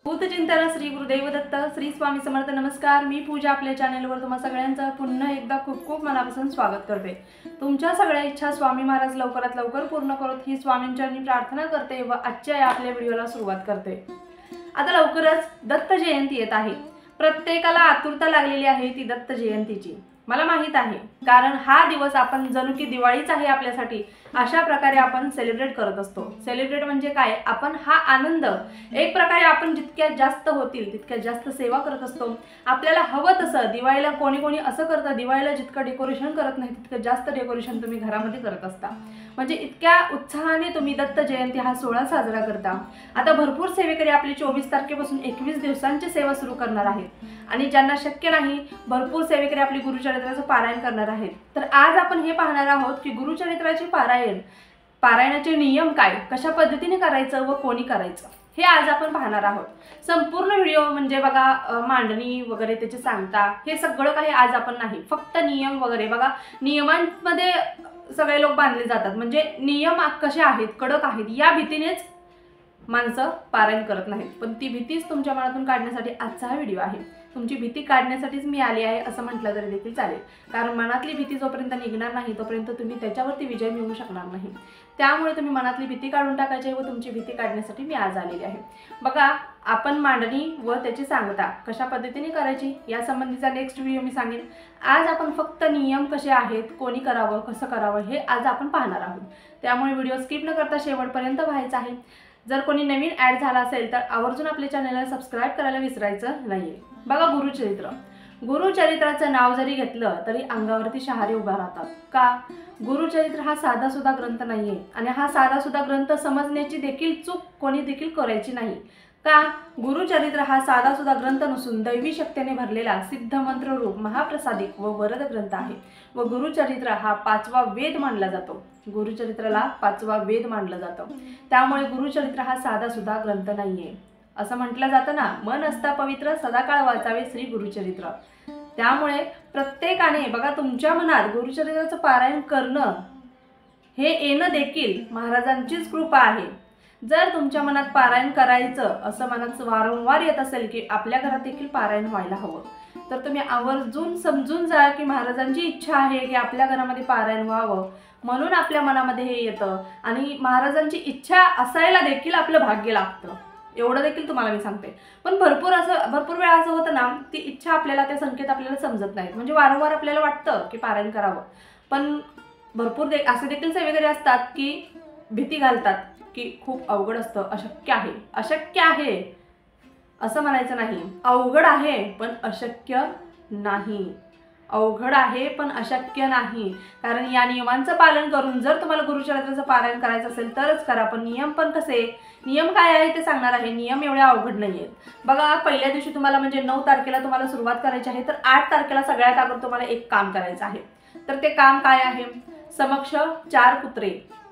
भूतचिंतन श्री गुरुदेव दत्त श्री स्वामी समर्थ। नमस्कार, मी पूजा आपल्या चॅनलवर तुम्हा सगळ्यांचं पुन्हा एकदा खूप खूप मनापासून स्वागत करते। तुमच्या सगळ्या इच्छा स्वामी महाराज लवकरात लवकर पूर्ण करत ही स्वामींचरणी प्रार्थना करते व आजच्या या आपल्या व्हिडिओला सुरुवात करते। आता लवकरच दत्त जयंती येत आहे। प्रत्येकाला आतुरता लागलेली आहे ती दत्त जयंतीची, मला माहित आहे, कारण हा दिवस आपण जणू की दिवाळीच आहे आपल्यासाठी अशा प्रकारे आपण सेलिब्रेट करत असतो। सेलिब्रेट म्हणजे काय, आपण हा आनंद एक प्रकारे आपण जितक्या जास्त होतील तितक्या जास्त सेवा करत असतो। आपल्याला हवं तसं दिवाळीला कोणी कोणी असं करतं, दिवाळीला जितकं डेकोरेशन करत नाही तितकं जास्त डेकोरेशन तुम्ही घरामध्ये करत असता, म्हणजे इतक्या उत्साहाने तुम्ही दत्त जयंती हा सोहळा साजरा करता। आता भरपूर सेवेकरी आपली 24 तारखेपासून 21 दिवसांची सेवा सुरू करणार आहेत आणि ज्यांना शक्य नाही भरपूर सेवेकरी आपली गुरुचरित्राचं पारायण करणार आहेत। तर आज आपण हे पाहणार आहोत की गुरुचरित्राचे पारायणाचे नियम काय, कशा पद्धतीने करायचं व कोणी करायचं हे आज आपण पाहणार आहोत। संपूर्ण व्हिडिओ म्हणजे बघा मांडणी वगैरे त्याचे सांगता हे सगळं काही आज आपण नाही, फक्त नियम वगैरे बघा, नियमांमध्ये सगळे लोक बांधले जातात, म्हणजे नियम कसे आहेत, कडक आहेत, या भीतीनेच माणसं पारायण करत नाहीत। पण ती भीतीच तुमच्या मनातून काढण्यासाठी आजचा हा व्हिडिओ आहे। तुमची भीती काढण्यासाठीच मी आली आहे असं म्हटलं तरी देखील चालेल, कारण मनातली भीती जोपर्यंत निघणार नाही तोपर्यंत तुम्ही त्याच्यावरती विजय मिळवू शकणार नाही। त्यामुळे तुम्ही मनातली भीती काढून टाकायची व तुमची भीती काढण्यासाठी मी आज आलेली आहे। बघा, आपण मांडणी व त्याची सांगता कशा पद्धतीने करायची या संबंधीचा नेक्स्ट व्हिडिओ मी सांगेन। आज आपण फक्त नियम कसे आहेत, कोणी करावं, कसं करावं हे आज आपण पाहणार आहोत। त्यामुळे व्हिडिओ स्किप न करता शेवटपर्यंत पाहायचा आहे। जर कोणी नवीन ॲड झाला असेल तर आवर्जून आपल्या चॅनलला सबस्क्राईब करायला विसरायचं नाहीये। बघा, गुरुचरित्राचं नाव जरी घेतलं तरी अंगावरती शहारे उभा राहतात। का? गुरुचरित्र हा साधा सुद्धा ग्रंथ नाहीये आणि हा साधा सुद्धा ग्रंथ समजण्याची देखील चूक कोणी देखील करायची नाही। का? गुरुचरित्र हा साधा सुद्धा ग्रंथ नसून दैवी शक्तीने भरलेला सिद्ध मंत्र रूप महाप्रसादिक व वरद ग्रंथ आहे व गुरुचरित्र हा 5वा वेद मानला जातो। गुरुचरित्राला 5वा वेद मानलं जातं। त्यामुळे गुरुचरित्र हा साधा सुद्धा ग्रंथ नाहीये। असं म्हटलं जातं ना, मन असता पवित्र सदाकाळ वाचावे श्री गुरुचरित्र। त्यामुळे प्रत्येकाने बघा तुमच्या मनात गुरुचरित्राचं पारायण करणं हे येणं देखील महाराजांचीच कृपा आहे। जर तुमच्या मनात पारायण करायचं असं मनात वारंवार येत असेल की आपल्या घरात देखील पारायण व्हायला हवं, तर तुम्ही आवर्जून समजून जा की महाराजांची इच्छा आहे की आपल्या घरामध्ये पारायण व्हावं, म्हणून आपल्या मनामध्ये हे येतं आणि महाराजांची इच्छा असायला देखील आपलं भाग्य लागतं, एवढं देखील तुम्हाला मी सांगते। पण भरपूर वेळा असं होतं ना, ती इच्छा आपल्याला, ते संकेत आपल्याला समजत नाहीत, म्हणजे वारंवार आपल्याला वाटतं की पारायण करावं, पण भरपूर असे देखील सेवेकरी असतात की भीती घालतात की खूप अवघड असतं, अशक्य आहे असं म्हणायचं नाही। अवघड आहे पण अशक्य नाही, अवघड आहे पण अशक्य नाही, कारण या नियमांचं पालन करून जर तुम्हाला गुरुचरित्राचं पारायण करायचं असेल तरच करा। पण नियम पण कसे, नियम काय आहे ते सांगणार आहे। नियम एवढे अवघड नाही आहेत। बघा, पहिल्या दिवशी तुम्हाला म्हणजे 9 तारखेला तुम्हाला सुरुवात करायची आहे, तर 8 तारखेला सगळ्यात अगोदर तुम्हाला एक काम करायचं आहे। तर ते काम काय आहे? समक्ष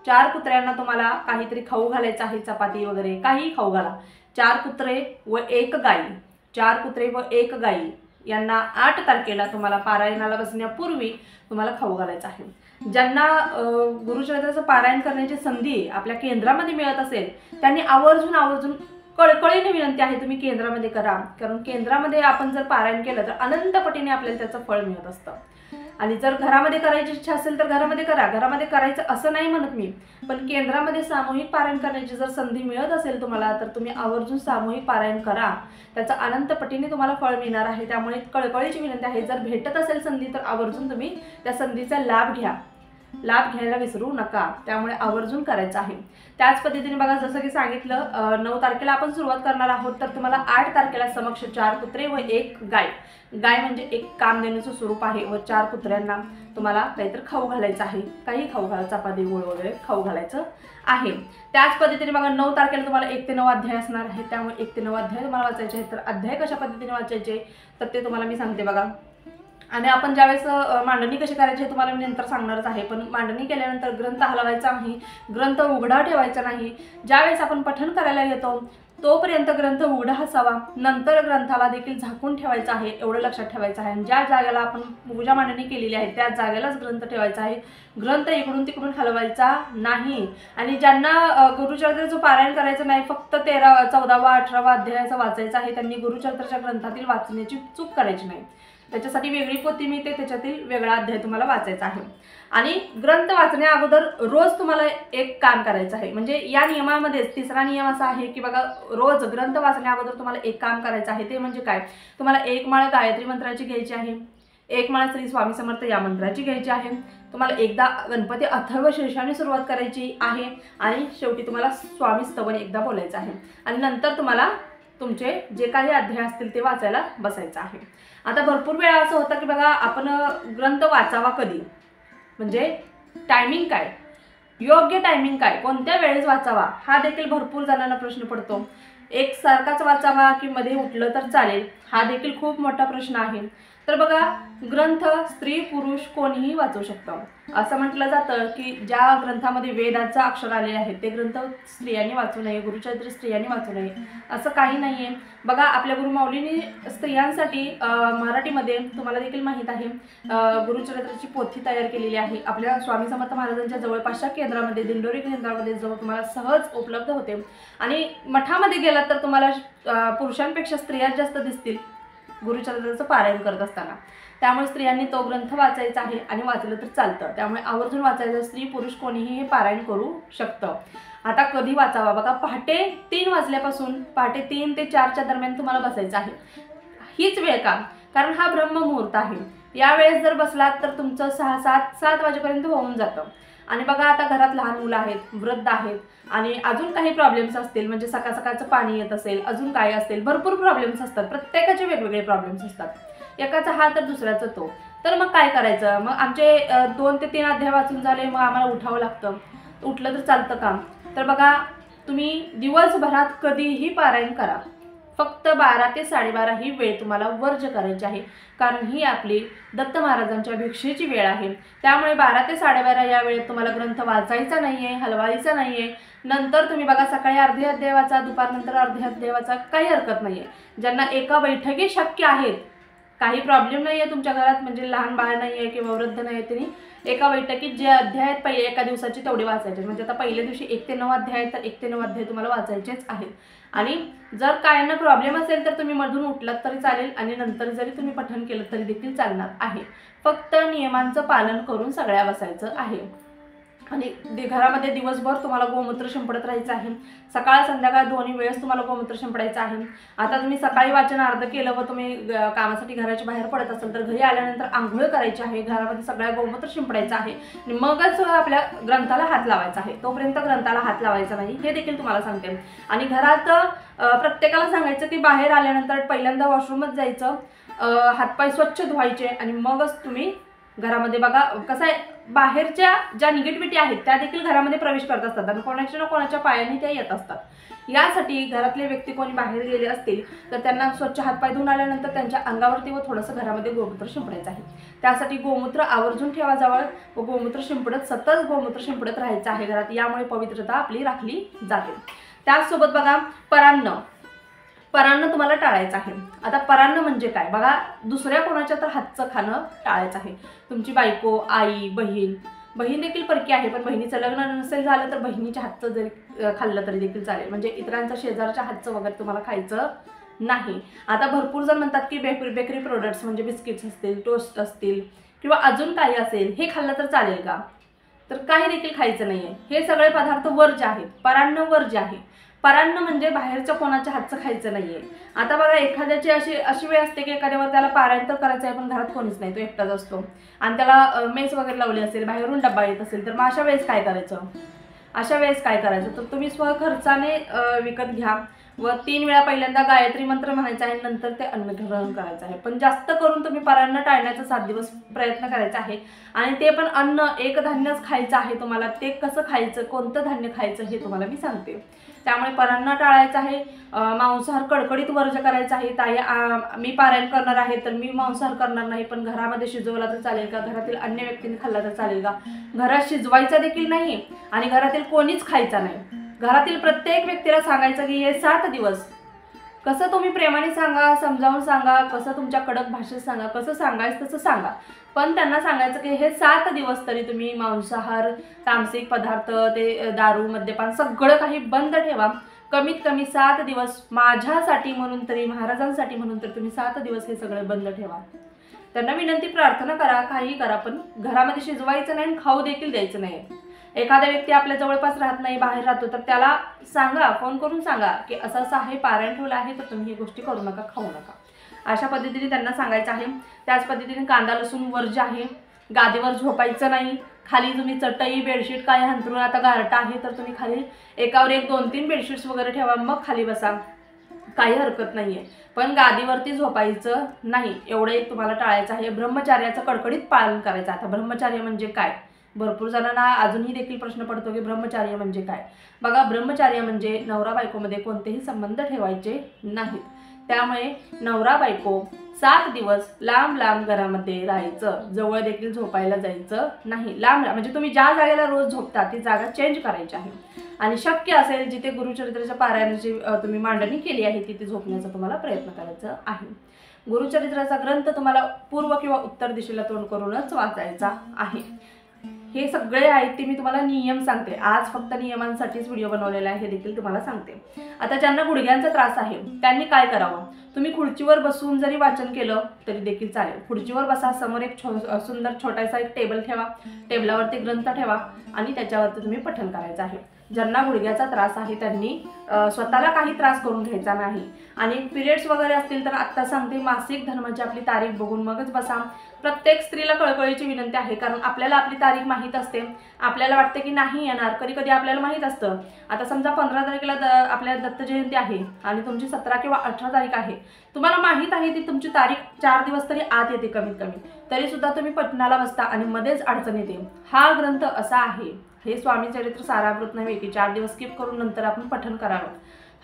4 कुत्र्यांना तुम्हाला काहीतरी खाऊ घालायचं आहे, चपाती वगैरे काही खाऊ घाला। 4 कुत्रे व 1 गाई, 4 कुत्रे व 1 गाई यांना 8 तारखेला तुम्हाला पारायणाला बसण्यापूर्वी तुम्हाला खाऊ घालायचं आहे। ज्यांना गुरुचरित्राचं पारायण करण्याची संधी आपल्या केंद्रामध्ये मिळत असेल त्यांनी आवर्जून कळकळीने विनंती आहे तुम्ही केंद्रामध्ये करा, कारण केंद्रामध्ये आपण जर पारायण केलं तर अनंत पटीने आपल्याला त्याचं फळ मिळत असतं। आणि जर घरामध्ये करायची इच्छा असेल तर घरामध्ये करा, घरामध्ये करायचं असं नाही म्हणत मी, पण केंद्रामध्ये सामूहिक पारायण करण्याची जर संधी मिळत असेल तुम्हाला तर तुम्ही आवर्जून सामूहिक पारायण करा, त्याचं अनंत पटीने तुम्हाला फळ मिळणार आहे। त्यामुळे कळकळीची विनंती आहे, जर भेटत असेल संधी तर आवर्जून तुम्ही त्या संधीचा लाभ घ्यायला विसरू नका। त्यामुळे आवर्जून करायचं आहे। त्याच पद्धतीने बघा, जसं की सांगितलं 9 तारखेला आपण सुरुवात करणार आहोत, तर तुम्हाला 8 तारखेला समक्ष 4 कुत्रे व 1 गाय, गाय म्हणजे एक कामधेनूचं स्वरूप आहे, व 4 कुत्र्यांना तुम्हाला काहीतरी खाऊ घालायचं आहे, काही खाऊ घाला, चपाती गोळ वगैरे खाऊ घालायचं आहे। त्याच पद्धतीने बघा 9 तारखेला तुम्हाला 1 ते 9 अध्याय असणार आहे, त्यामुळे 1 ते 9 अध्याय तुम्हाला वाचायचे आहेत। तर अध्याय कशा पद्धतीने वाचायचे तर ते तुम्हाला मी सांगते बघा। आणि आपण ज्यावेळेस मांडणी कशी करायची हे तुम्हाला मी नंतर सांगणारच आहे, पण मांडणी केल्यानंतर ग्रंथ हलवायचा नाही, ग्रंथ उघडा ठेवायचा नाही। ज्यावेळेस आपण पठण करायला येतो तोपर्यंत ग्रंथ उघडा असावा, नंतर ग्रंथाला देखील झाकून ठेवायचं आहे, एवढं लक्षात ठेवायचं आहे. ज्या जागेला आपण पूजा मांडणी केलेली आहे त्या जागेलाच ग्रंथ ठेवायचा आहे. ग्रंथ इकडून तिकडून हलवायचा नाही. आणि ज्यांना गुरुचरित्राचं पारायण करायचं नाही, फक्त 13, 14, 18 अध्यायाचं वाचायचं आहे, त्यांनी गुरुचरित्राच्या ग्रंथातील वाचण्याची चूक करायची नाही. त्याच्यासाठी वेगळी पोथी मिळते, त्याच्यातील वेगळा अध्याय तुम्हाला वाचायचा आहे. आणि ग्रंथ वाचण्या अगोदर रोज तुम्हाला एक काम करायचं आहे. म्हणजे या नियमामध्येच तिसरा नियम असा आहे की बघा, रोज ग्रंथ वाचण्या अगोदर तुम्हाला एक काम करायचं आहे. ते म्हणजे काय, तुम्हाला 1 माळ गायत्री मंत्राची घ्यायची आहे, 1 माळ श्री स्वामी समर्थ या मंत्राची घ्यायची आहे. तुम्हाला एकदा गणपती अथर्व शीर्षाने सुरुवात करायची आहे आणि शेवटी तुम्हाला स्वामी स्तवन एकदा बोलायचं आहे. आणि नंतर तुम्हाला तुमचे जे काही अध्याय असतील ते वाचायला बसायचं आहे. आता भरपूर वेळा असं होतं की बघा, आपण ग्रंथ वाचावा कधी, म्हणजे टायमिंग काय, योग्य टायमिंग काय, कोणत्या वेळेस वाचावा हा देखील भरपूर जणांना प्रश्न पडतो. एक सारखाच वाचावा की मध्ये उठलं तर चालेल, हा देखील खूप मोठा प्रश्न आहे. तर बघा, ग्रंथ स्त्री पुरुष कोणीही वाचू शकतं. असं म्हटलं जातं की ज्या ग्रंथामध्ये वेदाचं अक्षर आलेले आहेत ते ग्रंथ स्त्रियांनी वाचू नये, गुरुचरित्र स्त्रियांनी वाचू नये, असं काही नाही आहे. बघा, आपल्या गुरुमाऊलींनी स्त्रियांसाठी मराठीमध्ये तुम्हाला देखील माहीत आहे गुरुचरित्राची पोथी तयार केलेली आहे. आपल्या स्वामी समर्थ महाराजांच्या जवळपासच्या केंद्रामध्ये, दिंडोरी केंद्रामध्ये जवळ तुम्हाला सहज उपलब्ध होते. आणि मठामध्ये गेलात तर तुम्हाला पुरुषांपेक्षा स्त्रियाच जास्त दिसतील गुरुचरित्राचं पारायण करत असताना. त्यामुळे स्त्रियांनी तो ग्रंथ वाचायचा आहे आणि वाचलं तर चालतं. त्यामुळे आवर्जून वाचायचं. स्त्री पुरुष कोणीही हे पारायण करू शकतं. आता कधी वाचावा बघा, पहाटे 3 वाजल्यापासून पहाटे 3 ते 4च्या दरम्यान तुम्हाला बसायचं आहे. हीच वेळ का, कारण हा ब्रह्ममुहूर्त आहे. या वेळेस जर बसलात तर तुमचं 6, 7 वाजेपर्यंत होऊन जातं. आणि बघा, आता घरात लहान मुलं आहेत, वृद्ध आहेत आणि अजून काही प्रॉब्लेम्स असतील, म्हणजे सकाळचं पाणी येत असेल, अजून काय असेल, भरपूर प्रॉब्लेम्स असतात. प्रत्येकाचे वेगवेगळे प्रॉब्लेम्स असतात. एकाचा हा तर दुसऱ्याचा तो. तर मग काय करायचं, मग आमचे 2 ते 3 अध्याय वाचून झाले, मग आम्हाला उठावं लागतं. उठलं तर चालतं का, तर बघा, तुम्ही दिवसभरात कधीही पारायण करा, फक्त 12 ते 12:30 ही वेळ तुम्हाला वर्ज करायची आहे. कारण ही आपली दत्त महाराजांच्या भिक्षेची वेळ आहे. त्यामुळे 12 ते 12:30 या वेळेत तुम्हाला ग्रंथ वाचायचा नाही आहे, हलवायचा नाही आहे. नंतर तुम्ही बघा, सकाळी अर्धे अध्याय वाचा, दुपारनंतर अर्धे अध्याय वाचा, काही हरकत नाही आहे. ज्यांना एका बैठकी शक्य आहेत, काही प्रॉब्लेम नाही आहे तुमच्या घरात, म्हणजे लहान बाळ नाही आहे किंवा वृद्ध नाही आहे, त्यांनी एका बैठकीत जे अध्याय आहेत पहिले एका दिवसाची तेवढे वाचायचे. म्हणजे आता पहिल्या दिवशी 1 ते 9 अध्याय आहेत, तर 1 ते 9 अध्याय तुम्हाला वाचायचेच आहेत. आणि जर कायांना प्रॉब्लेम असेल तर तुम्ही मधून उठलात तरी चालेल आणि नंतर जरी तुम्ही पठण केलं तरी देखील चालणार आहे. फक्त नियमांचं पालन करून सगळ्या बसायचं आहे. आणि घरामध्ये दिवसभर तुम्हाला गोमूत्र शिंपडत राहायचं आहे. सकाळ संध्याकाळ दोन्ही वेळेस तुम्हाला गोमूत्र शिंपडायचं आहे. आता तुम्ही सकाळी वाचन अर्ध केलं व तुम्ही कामासाठी घराच्या बाहेर पडत असाल तर घरी आल्यानंतर आंघोळ करायची आहे, घरामध्ये सगळ्या गोमूत्र शिंपडायचं आहे आणि मगच आपल्या ग्रंथाला हात लावायचा आहे. तोपर्यंत ग्रंथाला हात लावायचा नाही, हे देखील तुम्हाला सांगते. आणि घरात प्रत्येकाला सांगायचं की बाहेर आल्यानंतर पहिल्यांदा वॉशरूमच जायचं, हातपाय स्वच्छ धुवायचे आणि मगच तुम्ही घरामध्ये. बघा कसं आहे, बाहेरच्या ज्या निगेटिव्हिटी आहेत त्या देखील घरामध्ये प्रवेश करत असतात आणि कोणाच्या ना कोणाच्या पायाने त्या येत असतात. यासाठी घरातले व्यक्ती कोणी बाहेर गेले असतील तर त्यांना स्वच्छ हातपाय धुवून आल्यानंतर त्यांच्या अंगावरती व थोडंसं घरामध्ये गोमूत्र शिंपडायचं आहे. त्यासाठी गोमूत्र आवर्जून ठेवा जवळ व गोमूत्र शिंपडत, सतत गोमूत्र शिंपडत राहायचं आहे घरात. यामुळे पवित्रता आपली राखली जाते. त्याचसोबत बघा, परान्न तुम्हाला टाळायचं आहे. आता परान्न म्हणजे काय बघा, दुसऱ्या कोणाच्या तर हातचं खाणं टाळायचं आहे. तुमची बायको, आई, बहीण देखील परकी आहे, पण बहिणीचं लग्न नसेल झालं तर बहिणीच्या हातचं जरी खाल्लं तरी देखील चालेल. म्हणजे इतरांच्या शेजारच्या हातचं वगैरे तुम्हाला खायचं नाही. आता भरपूर जण म्हणतात की बेकरी प्रोडक्ट्स म्हणजे बिस्किट्स असतील, टोस्ट असतील किंवा अजून काही असेल, हे खाल्लं तर चालेल का, तर काही देखील खायचं नाही आहे. हे सगळे पदार्थ वर्ज्य आहेत, परान्न वर्ज्य आहे. परान्न म्हणजे बाहेरच्या कोणाच्या हातचं खायचं नाहीये. आता बघा, एखाद्याची अशी वेळ असते की एखाद्यावर त्याला पारायण तर करायचं आहे पण घरात कोणीच नाही, तो एकटाच असतो आणि त्याला मेस वगैरे लावली असेल, बाहेरून डब्बा येत असेल, तर मग अशा वेळेस काय करायचं, तर तुम्ही स्वखर्चाने विकत घ्या व 3 वेळा पहिल्यांदा गायत्री मंत्र म्हणायचा आहे, नंतर ते अन्न ग्रहण करायचं आहे. पण जास्त करून तुम्ही परान्न टाळण्याचा 7 दिवस प्रयत्न करायचा आहे. आणि ते पण अन्न एक धान्यच खायचं आहे तुम्हाला. ते कसं खायचं, कोणतं धान्य खायचं हे तुम्हाला मी सांगते. त्यामुळे परान्न टाळायचं आहे. मांसाहार कडकडीत वर्ज करायचा आहे. ताई मी पारायण करणार आहे तर मी मांसाहार करणार नाही, पण घरामध्ये शिजवला तर चालेल का, घरातील अन्य व्यक्तीने खाल्ला तर चालेल का, घरात शिजवायचा देखील नाही आणि घरातील कोणीच खायचा नाही. घरातील प्रत्येक व्यक्तीला सांगायचं की हे 7 दिवस कसं तुम्ही प्रेमाने सांगा, समजावून सांगा, कसं तुमच्या कडक भाषेत सांगा, कसं सांगायचं तसं सांगा, पण त्यांना सांगायचं की हे 7 दिवस तरी तुम्ही मांसाहार, तामसिक पदार्थ, ते दारू, मद्यपान सगळं काही बंद ठेवा. कमीत कमी 7 दिवस माझ्यासाठी म्हणून तरी, महाराजांसाठी म्हणून तरी तुम्ही 7 दिवस हे सगळं बंद ठेवा. त्यांना विनंती, प्रार्थना करा, काही करा, पण घरामध्ये शिजवायचं नाही, खाऊ देखील द्यायचं नाही. एखादा व्यक्ती आपल्या जवळपास राहत नाही, बाहेर राहतो, तर त्याला सांगा, फोन करून सांगा की असं असं आहे, पारायण ठेवलं आहे, तर तुम्ही ही गोष्टी करू नका, खाऊ नका. अशा पद्धतीने त्यांना सांगायचं आहे. त्याच पद्धतीने कांदा लसूण वर्ज्य आहे. गादीवर झोपायचं नाही. खाली तुम्ही चटई, बेडशीट काय अंथरून, आता गारटा आहे तर तुम्ही खाली एकावर एक 2-3 बेडशीट्स वगैरे ठेवा, मग खाली बसा, काही हरकत नाहीये. पण गादीवरती झोपायचं नाही, एवढं एक तुम्हाला टाळायचं आहे. ब्रह्मचार्याचं कडकडीत पालन करायचं. आता ब्रह्मचार्य म्हणजे काय, भरपूर जणांना अजूनही देखील प्रश्न पडतो की ब्रह्मचार्य म्हणजे काय. बघा, ब्रह्मचार्य म्हणजे नवरा बायकोमध्ये कोणतेही संबंध ठेवायचे नाहीत. त्यामुळे नवरा बायको 7 दिवस लांब लांब घरामध्ये राहायचं, जवळ देखील झोपायला जायचं नाही. लांब म्हणजे तुम्ही ज्या जागेला रोज झोपता ती जागा चेंज करायची आहे. आणि शक्य असेल जिथे गुरुचरित्राच्या पारायणाची तुम्ही मांडणी केली आहे तिथे झोपण्याचा तुम्हाला प्रयत्न करायचा आहे. गुरुचरित्राचा ग्रंथ तुम्हाला पूर्व किंवा उत्तर दिशेला तोंड करूनच वाचायचा आहे. हे सगळे आहेत ते मी तुम्हाला नियम सांगते. आज फक्त नियमांसाठीच व्हिडिओ बनवलेला आहे, हे देखील तुम्हाला सांगते. आता ज्यांना गुडघ्यांचा त्रास आहे त्यांनी काय करावं, तुम्ही खुर्चीवर बसून जरी वाचन केलं तरी देखील चालेल. खुर्चीवर बसा, समोर एक सुंदर छोटासा एक टेबल ठेवा, टेबलावरती ग्रंथ ठेवा आणि त्याच्यावरती तुम्ही पठण करायचं आहे. ज्यांना गुडघ्याचा त्रास आहे त्यांनी स्वतःला काही त्रास करून घ्यायचा नाही. आणि पिरियड्स वगैरे असतील तर आत्ता सांगते, मासिक धर्माची आपली तारीख बघून मगच बसा. प्रत्येक स्त्रीला कळकळीची विनंती आहे, कारण आपल्याला आपली तारीख माहीत असते. आपल्याला वाटते की नाही येणार, कधी कधी आपल्याला माहीत असतं. आता समजा 15 तारखेला आपल्या दत्त जयंती आहे आणि तुमची 17 किंवा 18 तारीख आहे, तुम्हाला माहीत आहे ती तुमची तारीख 4 दिवस तरी आत येते कमीत कमी, तरी सुद्धा तुम्ही पठणाला बसता आणि मध्येच अडचण येते. हा ग्रंथ असा आहे, हे स्वामी चरित्र सारामृत नव्हे की 4 दिवस स्किप करून नंतर आपण पठण करावं.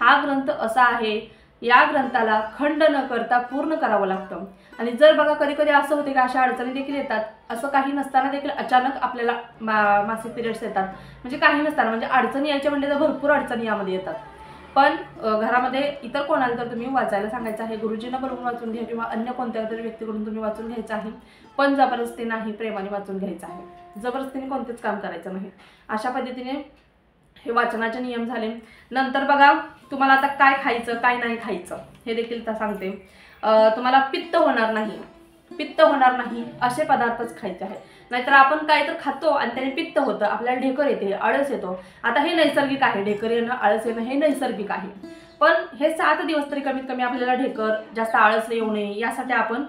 हा ग्रंथ असा आहे, या ग्रंथाला खंड न करता पूर्ण करावं लागतं. आणि जर बघा कधी कधी असं होते की अशा अडचणी देखील येतात, असं काही नसताना देखील अचानक आपल्याला मासिक पिरियड्स येतात, म्हणजे काही नसताना, म्हणजे अडचणी यायच्या म्हणजे तर भरपूर अडचणी यामध्ये येतात. पण घरामध्ये इतर कोणाला तर तुम्ही वाचायला सांगायचं आहे. गुरुजींना बोलवून वाचून घ्या किंवा अन्य कोणत्या तरी व्यक्तीकडून तुम्ही वाचून घ्यायचं आहे, पण जबरदस्ती नाही, प्रेमाने वाचून घ्यायचं आहे. जबरदस्तीने कोणतेच काम करायचं नाही. अशा पद्धतीने हे वाचनाचे नियम झाले. नंतर बघा, तुम्हाला आता काय खायचं काय नाही खायचं हे देखील सांगते. तुम्हाला पित्त होणार नाही, पित्त होणार नाही असे पदार्थच खायचे आहेत. नाहीतर आपण काय तर खातो आणि त्याने पित्त होतं, आपल्याला ढेकर येते, आळस येतो. आता हे नैसर्गिक आहे, ढेकर येणं, आळस येणं हे नैसर्गिक आहे. पण हे 7 दिवस तरी कमीत कमी आपल्याला ढेकर, जास्त आळस येऊ नये यासाठी आपण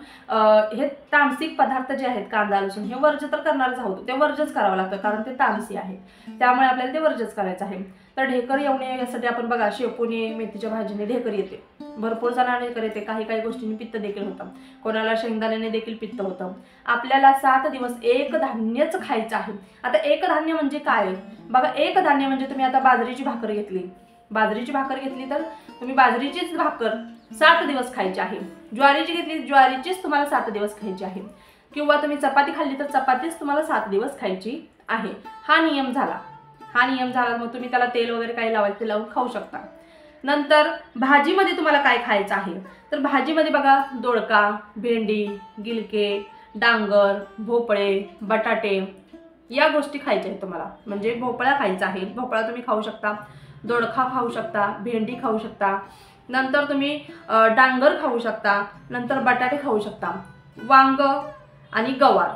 हे तामसिक पदार्थ जे आहेत, कांदा लसूण, हे वर्ज्य तर करणारच आहोत. ते वर्ज्यच करावं लागतं, कारण ते तामसी आहे, त्यामुळे आपल्याला ते वर्ज्यच करायचं आहे. तर ढेकर येऊ नये यासाठी आपण बघा, शेपूने, मेथीच्या भाजीने ढेकर येते, भरपूर जणांना ढेकर येते. काही काही गोष्टींनी पित्त देखील होतं, कोणाला शेंगदाण्याने देखील पित्त होतं. आपल्याला 7 दिवस एक धान्यच खायचं आहे. आता एक धान्य म्हणजे काय बघा, एक धान्य म्हणजे तुम्ही आता बाजरीची भाकर घेतली, बाजरीची भाकर घेतली तर तुम्ही बाजरीचीच भाकर 7 दिवस खायची आहे. ज्वारीची घेतली, ज्वारीचीच तुम्हाला 7 दिवस खायची आहे. किंवा तुम्ही चपाती खाल्ली तर चपातीच तुम्हाला 7 दिवस खायची आहे. हा नियम झाला, हा नियम झाला. मग तुम्ही त्याला तेल वगैरे काही लावायचं ते लावून खाऊ शकता. नंतर भाजीमध्ये तुम्हाला काय खायचं आहे, तर भाजीमध्ये बघा, दोडका, भेंडी, गिलके, डांगर, भोपळे, बटाटे या गोष्टी खायच्या आहेत तुम्हाला. म्हणजे भोपळा खायचा आहे, भोपळा तुम्ही खाऊ शकता, दोडका खाऊ शकता, भेंडी खाऊ शकता, नंतर तुम्ही डांगर खाऊ शकता, नंतर बटाटे खाऊ शकता. वांग आणि गवार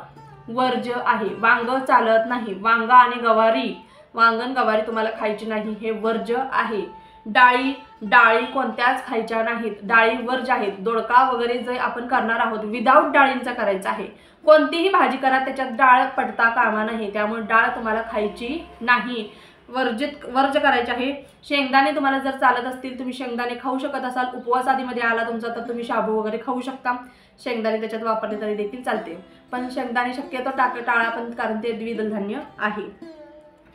वर्ज्य आहे, वांग चालत नाही. वांगा आणि गवारी, वांगण गवारी तुम्हाला खायची नाही, हे वर्ज्य आहे. डाळी कोणत्याच खायच्या नाहीत, डाळी वर्ज्य आहेत. दोडका वगैरे जे आपण करणार आहोत विदाऊट डाळींचा करायचा आहे. कोणतीही भाजी करा त्याच्यात डाळ पडता कामा नये, त्यामुळे डाळ तुम्हाला खायची नाही, वर्ज्य करायचे आहे. शेंगदाणे तुम्हाला जर चालत असतील, तुम्ही शेंगदाणे खाऊ शकत असाल, उपवास आदीमध्ये आला तुमचा तर तुम्ही शाबू वगैरे खाऊ शकता, शेंगदाणे त्याच्यात वापरले तरी देखील चालते. पण शेंगदाणे शक्यतो टाळा, पण कारण ते द्विदल धान्य आहे.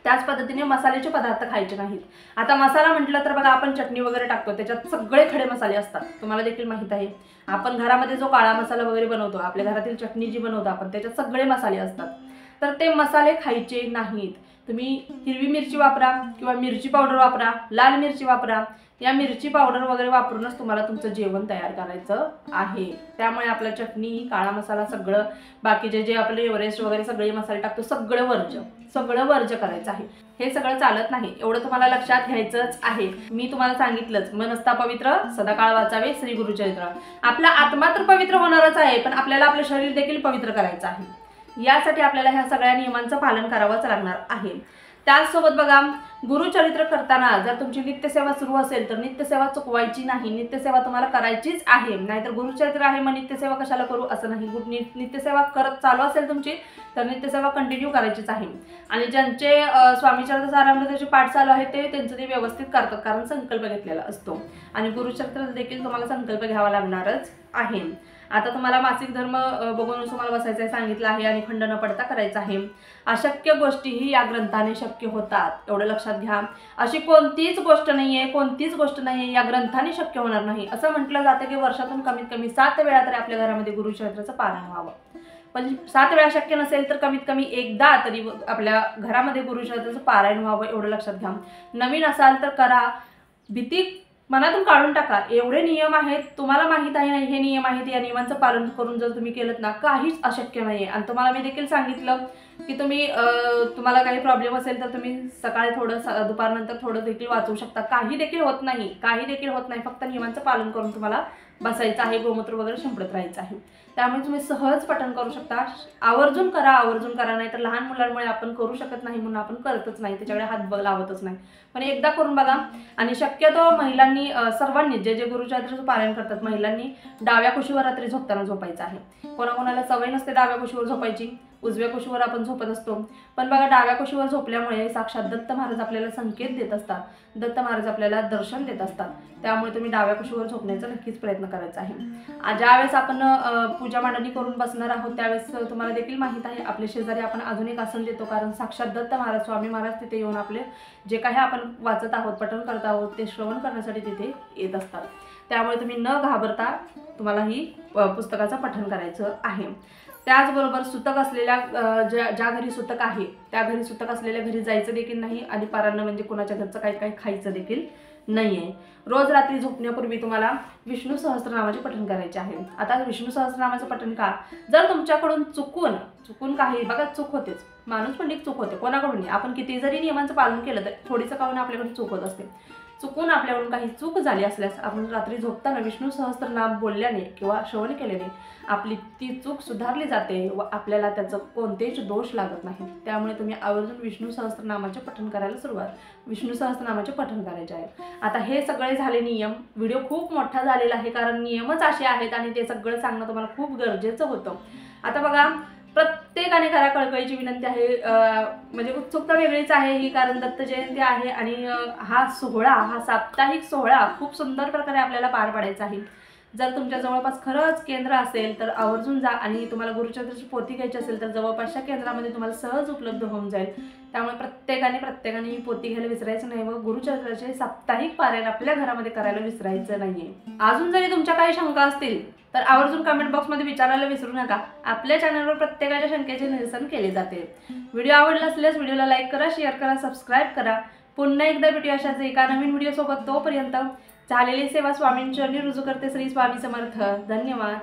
त्याच पद्धतीने मसाल्याचे पदार्थ खायचे नाहीत. आता मसाला म्हटलं तर बघा, आपण चटणी वगैरे टाकतो त्याच्यात सगळे खडे मसाले असतात, तुम्हाला देखील माहित आहे. आपण घरामध्ये जो काळा मसाला वगैरे बनवतो, आपल्या घरातील चटणी जी बनवतो आपण, त्याच्यात सगळे मसाले असतात. तर ते मसाले खायचे नाहीत. तुम्ही हिरवी मिरची वापरा किंवा मिरची पावडर वापरा, लाल मिरची वापरा, या मिरची पावडर वगैरे वापरूनच तुम्हाला तुमचं जेवण तयार करायचं आहे। त्यामुळे आपला चटणी, काळा मसाला, सगळं बाकीचे जे आपले एव्हरेस्ट वगैरे सगळे मसाले टाकतो सगळं वर्ज्य करायचं आहे। हे सगळं चालत नाही, एवढं तुम्हाला लक्षात घ्यायचंच आहे। मी तुम्हाला सांगितलंच, मन असता पवित्र सदाकाळ वाचावे श्री गुरुचरित्र। आपला आत्मा तर पवित्र होणारच आहे, पण आपल्याला आपलं शरीर देखील पवित्र करायचं आहे। यासाठी आपल्याला ह्या सगळ्या नियमांचं पालन करावंच लागणार आहे। त्याचसोबत बघा, गुरुचरित्र करताना जर तुमची नित्यसेवा सुरू असेल तर नित्यसेवा चुकवायची नाही। नित्यसेवा तुम्हाला करायचीच आहे, नाहीतर गुरुचरित्र आहे मग नित्यसेवा कशाला करू असं नाही। नित्यसेवा करत चालू असेल तुमची तर नित्यसेवा कंटिन्यू करायचीच आहे। आणि ज्यांचे स्वामी चरित्र सारामृताचे पाठ चालू आहे ते त्यांचं ते व्यवस्थित करतात, कारण संकल्प घेतलेला असतो। आणि गुरुचरित्र देखील तुम्हाला संकल्प घ्यावा लागणारच आहे। आता तुम्हाला मासिक धर्म बघून तुम्हाला बसायचं आहे सांगितलं आहे आणि खंड न पडता करायचं आहे। अशक्य गोष्टीही या ग्रंथाने शक्य होतात, एवढं लक्षात घ्या। अशी कोणतीच गोष्ट नाहीये या ग्रंथाने शक्य होणार नाही। असं म्हटलं जातं की वर्षातून कमीत कमी 7 वेळा तरी आपल्या घरामध्ये गुरुचरित्राचं पारायण व्हावं, पण 7 वेळा शक्य नसेल तर कमीत कमी एकदा तरी आपल्या घरामध्ये गुरुचरित्राचं पारायण व्हावं, एवढं लक्षात घ्या। नवीन असाल तर करा, भीती मनातून काढून टाका। एवढे नियम आहेत, तुम्हाला माहित आहे नाही हे नियम आहेत, या नियमांचं पालन करून जर तुम्ही केलं ना काहीच अशक्य नाहीये। आणि तुम्हाला मी देखील सांगितलं की तुम्हाला काही प्रॉब्लेम असेल तर तुम्ही सकाळी थोडं, दुपारनंतर थोडं देखील वाचू शकता, काही देखील होत नाही, फक्त नियमांचं पालन करून तुम्हाला बसायचं आहे, गोमूत्र वगैरे शिंपडत राहायचं आहे। त्यामुळे तुम्ही सहज पठण करू शकता। आवर्जून करा नाही तर लहान मुलांमुळे आपण करू शकत नाही म्हणून आपण करतच नाही, त्याच्याकडे हात लावतच नाही, पण एकदा करून बघा। आणि शक्यतो महिलांनी, सर्वांनी जे गुरुचरित्राचं पारायण करतात महिलांनी डाव्या कुशीवर रात्री झोपताना झोपायचं आहे। कोणाकोणाला सवय नसते डाव्या कुशीवर झोपायची, उजव्या कुशीवर आपण झोपत असतो, पण बघा डाव्या कुशीवर झोपल्यामुळे साक्षात दत्त महाराज आपल्याला संकेत देत असतात, दत्त महाराज आपल्याला दर्शन देत असतात। त्यामुळे तुम्ही डाव्या कुशीवर झोपण्याचा नक्कीच प्रयत्न करायचा आहे। ज्यावेळेस आपण पूजा मांडणी करून बसणार आहोत त्यावेळेस तुम्हाला देखील माहित आहे आपल्या शेजारी आपण अजून एक आसन देतो, कारण साक्षात दत्त महाराज, स्वामी महाराज तिथे येऊन आपले जे काही आपण वाचत आहोत, पठण करत आहोत ते श्रवण करण्यासाठी तिथे येत असतात। त्यामुळे तुम्ही न घाबरता तुम्हाला ही पुस्तकाचं पठण करायचं आहे। त्याचबरोबर सुतक असलेल्या ज्या घरी सुतक आहे त्या घरी सुतक असलेल्या घरी जायचं देखील नाही, आणि पारायण म्हणजे कोणाच्या घरचं काही खायचं देखील नाहीये। रोज रात्री झोपण्यापूर्वी तुम्हाला विष्णू सहस्त्रनामाचे पठण करायचे आहे। आता विष्णू सहस्त्रनामाचं पठण का, जर तुमच्याकडून चुकून काही, बघा चूक होतेच, माणूस पण चूक होते कोणाकडून, आपण किती जरी नियमांचं पालन केलं तर थोडीसं काहून आपल्याकडून चूक होत असते। चुकून आपल्याकडून काही चूक झाली असल्यास आपण रात्री झोपताना विष्णू सहस्त्रनाम बोलल्याने किंवा श्रवण केल्याने आपली ती चूक सुधारली जाते व आपल्याला त्याचं कोणतेच दोष लागत नाही। त्यामुळे तुम्ही आवर्जून विष्णू सहस्त्रनामाचे पठण करायला विष्णू सहस्त्रनामाचे पठण करायचे आहे। आता हे सगळे झाले नियम। व्हिडिओ खूप मोठा झालेला आहे कारण नियमच असे आहेत आणि ते सगळं सांगणं तुम्हाला खूप गरजेचं होतं। आता बघा, प्रत्येकाने करा, कळकळीची विनंती आहे, म्हणजे उत्सुकता वेगळीच आहे ही, कारण दत्त जयंती आहे आणि हा साप्ताहिक सोहळा खूप सुंदर प्रकारे आपल्याला पार पाडायचा आहे। जर तुमच्या जवळपास खरंच केंद्र असेल तर आवर्जून जा, आणि तुम्हाला गुरुचरित्राची पोथी घ्यायची असेल तर जवळपासच्या केंद्रामध्ये तुम्हाला सहज उपलब्ध होऊन जाईल। त्यामुळे प्रत्येकाने ही पोथी घ्यायला विसरायचं नाही व गुरुचरित्राचे साप्ताहिक पारायण आपल्या घरामध्ये करायला विसरायचं नाहीये। अजून जरी तुमच्या काही शंका असतील तर आवर्जून कमेंट बॉक्समध्ये विचारायला विसरू नका। आपल्या चॅनलवर प्रत्येकाच्या शंकेचे निरसन केले जाते। व्हिडिओ आवडला असल्यास व्हिडिओला लाईक करा, शेअर करा, सबस्क्राईब करा। पुन्हा एकदा भेटूया अशाच एका नवीन व्हिडिओ सोबत। तोपर्यंत झालेली सेवा स्वामींचरणी रुजू करते। श्री स्वामी समर्थ। धन्यवाद।